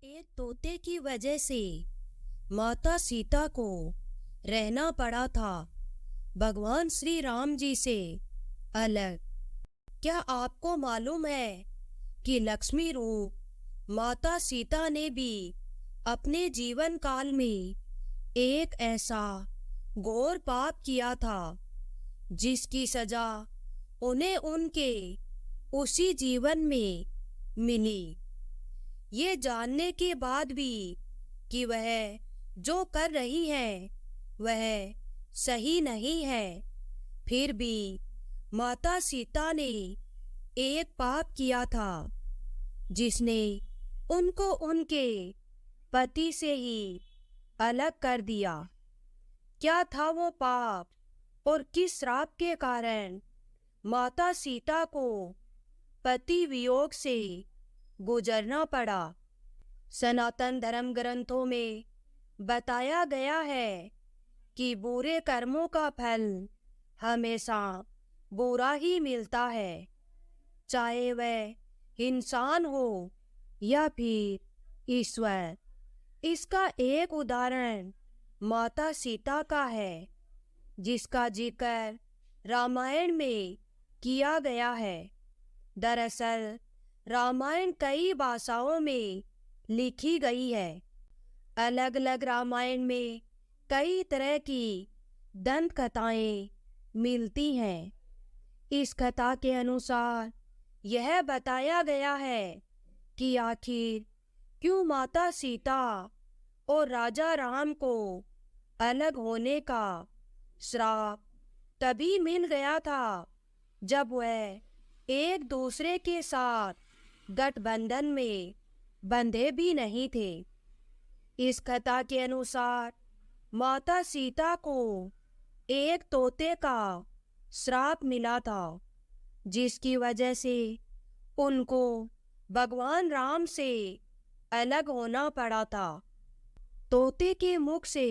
एक तोते की वजह से माता सीता को रहना पड़ा था भगवान श्री राम जी से अलग। क्या आपको मालूम है कि लक्ष्मी रूप माता सीता ने भी अपने जीवन काल में एक ऐसा घोर पाप किया था जिसकी सजा उन्हें उनके उसी जीवन में मिली। ये जानने के बाद भी कि वह जो कर रही है वह सही नहीं है, फिर भी माता सीता ने एक पाप किया था जिसने उनको उनके पति से ही अलग कर दिया। क्या था वो पाप और किस श्राप के कारण माता सीता को पति वियोग से गुजरना पड़ा? सनातन धर्म ग्रंथों में बताया गया है कि बुरे कर्मों का फल हमेशा बुरा ही मिलता है, चाहे वह इंसान हो या फिर ईश्वर। इसका एक उदाहरण माता सीता का है जिसका जिक्र रामायण में किया गया है। दरअसल रामायण कई भाषाओं में लिखी गई है। अलग अलग रामायण में कई तरह की दंत कथाएं मिलती हैं। इस कथा के अनुसार यह बताया गया है कि आखिर क्यों माता सीता और राजा राम को अलग होने का श्राप तभी मिल गया था जब वह एक दूसरे के साथ गठबंधन में बंधे भी नहीं थे। इस कथा के अनुसार माता सीता को एक तोते का श्राप मिला था जिसकी वजह से उनको भगवान राम से अलग होना पड़ा था। तोते के मुख से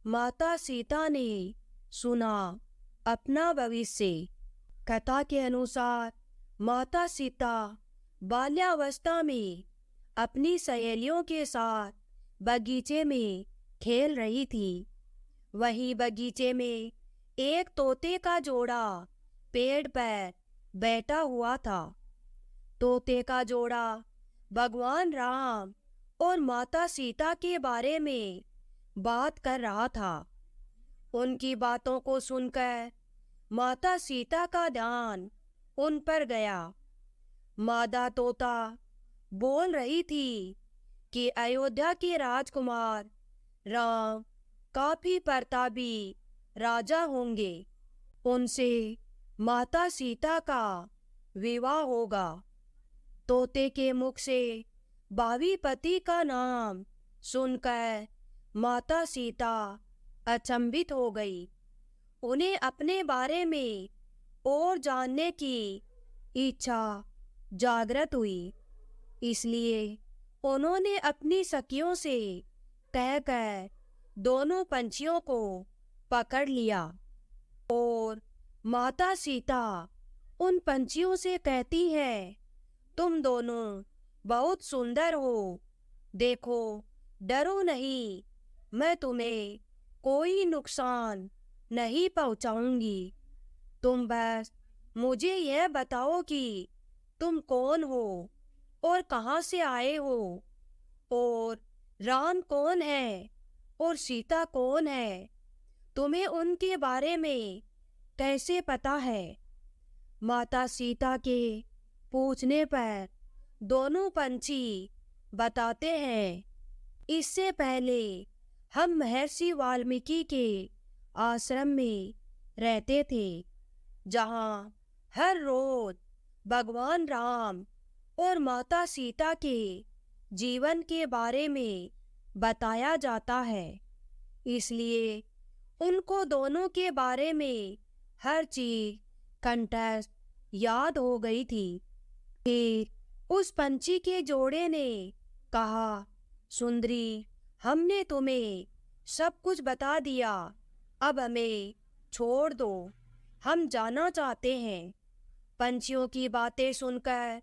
माता सीता ने सुना अपना भविष्य। कथा के अनुसार माता सीता बाल्यावस्था में अपनी सहेलियों के साथ बगीचे में खेल रही थी। वहीं बगीचे में एक तोते का जोड़ा पेड़ पर बैठा हुआ था। तोते का जोड़ा भगवान राम और माता सीता के बारे में बात कर रहा था। उनकी बातों को सुनकर माता सीता का ध्यान उन पर गया। मादा तोता बोल रही थी कि अयोध्या के राजकुमार राम काफी प्रतापी राजा होंगे, उनसे माता सीता का विवाह होगा। तोते के मुख से भावी पति का नाम सुनकर माता सीता अचंभित हो गई। उन्हें अपने बारे में और जानने की इच्छा जागृत हुई, इसलिए उन्होंने अपनी सखियों से कहकर दोनों पंछियों को पकड़ लिया और माता सीता उन पंछियों से कहती है, तुम दोनों बहुत सुंदर हो, देखो डरो नहीं, मैं तुम्हें कोई नुकसान नहीं पहुंचाऊंगी। तुम बस मुझे यह बताओ कि तुम कौन हो और कहाँ से आए हो, और राम कौन है और सीता कौन है, तुम्हें उनके बारे में कैसे पता है? माता सीता के पूछने पर दोनों पंछी बताते हैं, इससे पहले हम महर्षि वाल्मीकि के आश्रम में रहते थे, जहाँ हर रोज भगवान राम और माता सीता के जीवन के बारे में बताया जाता है। इसलिए उनको दोनों के बारे में हर चीज कंठस्थ याद हो गई थी। फिर उस पंछी के जोड़े ने कहा, सुंदरी, हमने तुम्हें सब कुछ बता दिया, अब हमें छोड़ दो, हम जाना चाहते हैं। पंछियों की बातें सुनकर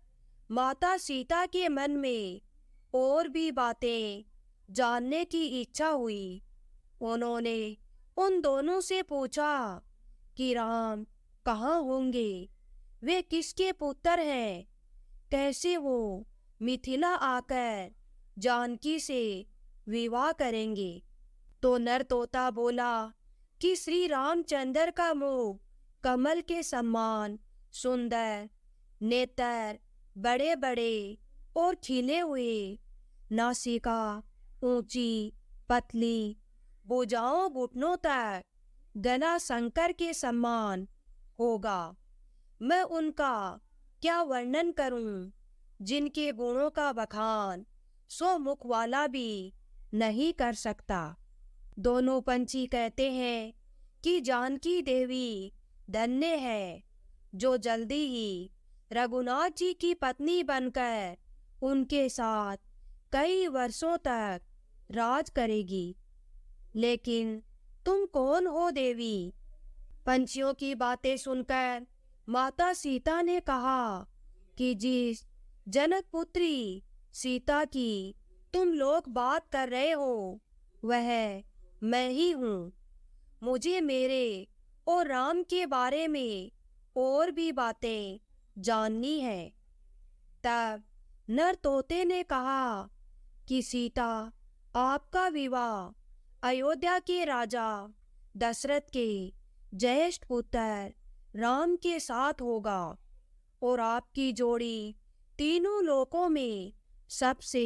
माता सीता के मन में और भी बातें जानने की इच्छा हुई। उन्होंने उन दोनों से पूछा कि राम कहाँ होंगे, वे किसके पुत्र हैं, कैसे वो मिथिला आकर जानकी से विवाह करेंगे। तो नर तोता बोला कि श्री रामचंद्र का मुख कमल के समान सुंदर, नेत्र बड़े बड़े और खिले हुए, नासिका ऊंची पतली, भुजाओं घुटनों तक, गला शंकर के समान होगा। मैं उनका क्या वर्णन करूं, जिनके गुणों का बखान सो मुख वाला भी नहीं कर सकता। दोनों पंछी कहते हैं कि जानकी देवी धन्य है, जो जल्दी ही रघुनाथ जी की पत्नी बनकर उनके साथ कई वर्षों तक राज करेगी। लेकिन तुम कौन हो देवी? पंछियों की बातें सुनकर माता सीता ने कहा कि जिस जनक पुत्री सीता की तुम लोग बात कर रहे हो, वह मैं ही हूँ। मुझे मेरे और राम के बारे में और भी बातें जाननी है। तब नर तोते ने कहा कि सीता, आपका विवाह अयोध्या के राजा दशरथ के ज्येष्ठ पुत्र राम के साथ होगा और आपकी जोड़ी तीनों लोकों में सबसे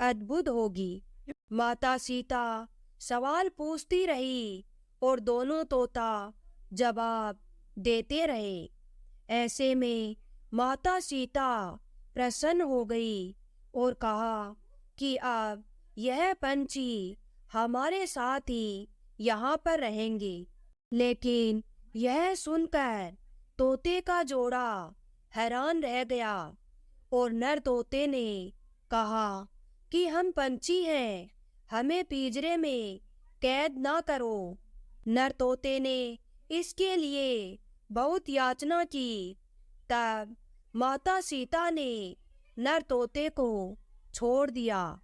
अद्भुत होगी। माता सीता सवाल पूछती रही और दोनों तोता जवाब देते रहे। ऐसे में माता सीता प्रसन्न हो गई और कहा कि अब यह पंछी हमारे साथ ही यहाँ पर रहेंगे। लेकिन यह सुनकर तोते का जोड़ा हैरान रह गया और नर तोते ने कहा कि हम पंछी हैं, हमें पिंजरे में कैद ना करो। नर तोते ने इसके लिए बहुत याचना की। तब माता सीता ने नर तोते को छोड़ दिया,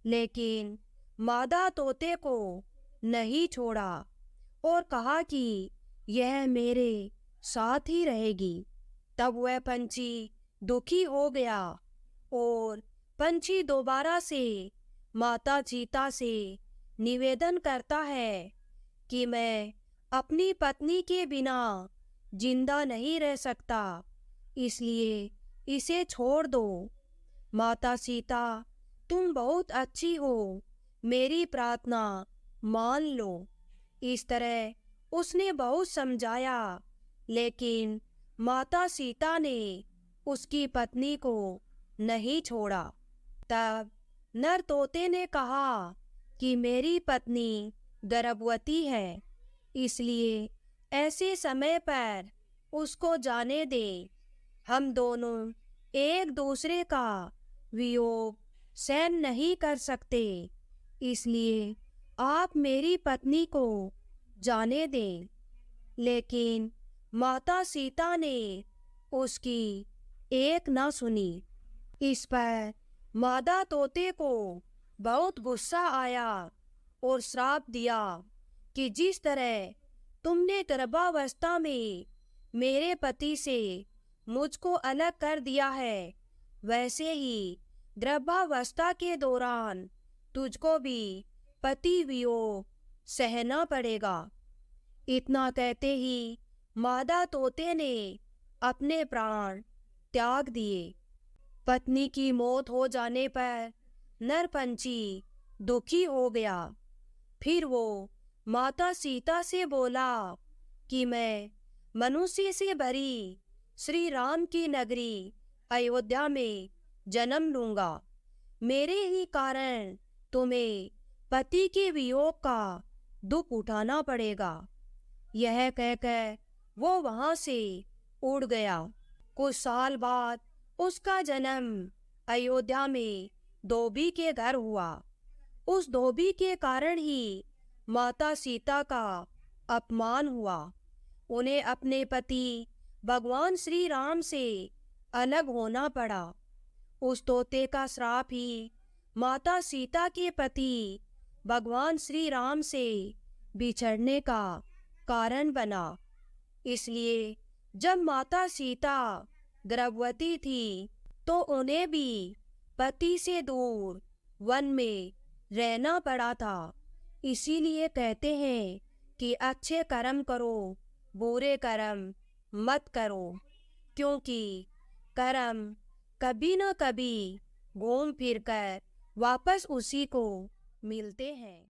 लेकिन मादा तोते को नहीं छोड़ा और कहा कि यह मेरे साथ ही रहेगी। तब वह पंछी दुखी हो गया और पंछी दोबारा से माता सीता से निवेदन करता है कि मैं अपनी पत्नी के बिना जिंदा नहीं रह सकता, इसलिए इसे छोड़ दो। माता सीता, तुम बहुत अच्छी हो, मेरी प्रार्थना मान लो। इस तरह उसने बहुत समझाया, लेकिन माता सीता ने उसकी पत्नी को नहीं छोड़ा। तब नर तोते ने कहा कि मेरी पत्नी गर्भवती है, इसलिए ऐसे समय पर उसको जाने दे। हम दोनों एक दूसरे का वियोग सहन नहीं कर सकते, इसलिए आप मेरी पत्नी को जाने दें। लेकिन माता सीता ने उसकी एक न सुनी। इस पर मादा तोते को बहुत गुस्सा आया और श्राप दिया कि जिस तरह तुमने गर्भावस्था में मेरे पति से मुझको अलग कर दिया है, वैसे ही गर्भावस्था के दौरान तुझको भी पति वियोग सहना पड़ेगा। इतना कहते ही मादा तोते ने अपने प्राण त्याग दिए। पत्नी की मौत हो जाने पर नर पंछी दुखी हो गया। फिर वो माता सीता से बोला कि मैं मनुष्य से भरी श्री राम की नगरी अयोध्या में जन्म लूंगा। मेरे ही कारण तुम्हें पति के वियोग का दुख उठाना पड़ेगा। यह कहकर वो वहां से उड़ गया। कुछ साल बाद उसका जन्म अयोध्या में धोबी के घर हुआ। उस धोबी के कारण ही माता सीता का अपमान हुआ। उन्हें अपने पति भगवान श्री राम से अलग होना पड़ा। उस तोते का श्राप ही माता सीता के पति भगवान श्री राम से बिछड़ने का कारण बना। इसलिए जब माता सीता गर्भवती थी तो उन्हें भी पति से दूर वन में रहना पड़ा था। इसीलिए कहते हैं कि अच्छे कर्म करो, बुरे कर्म मत करो, क्योंकि कर्म कभी न कभी घूम फिर कर वापस उसी को मिलते हैं।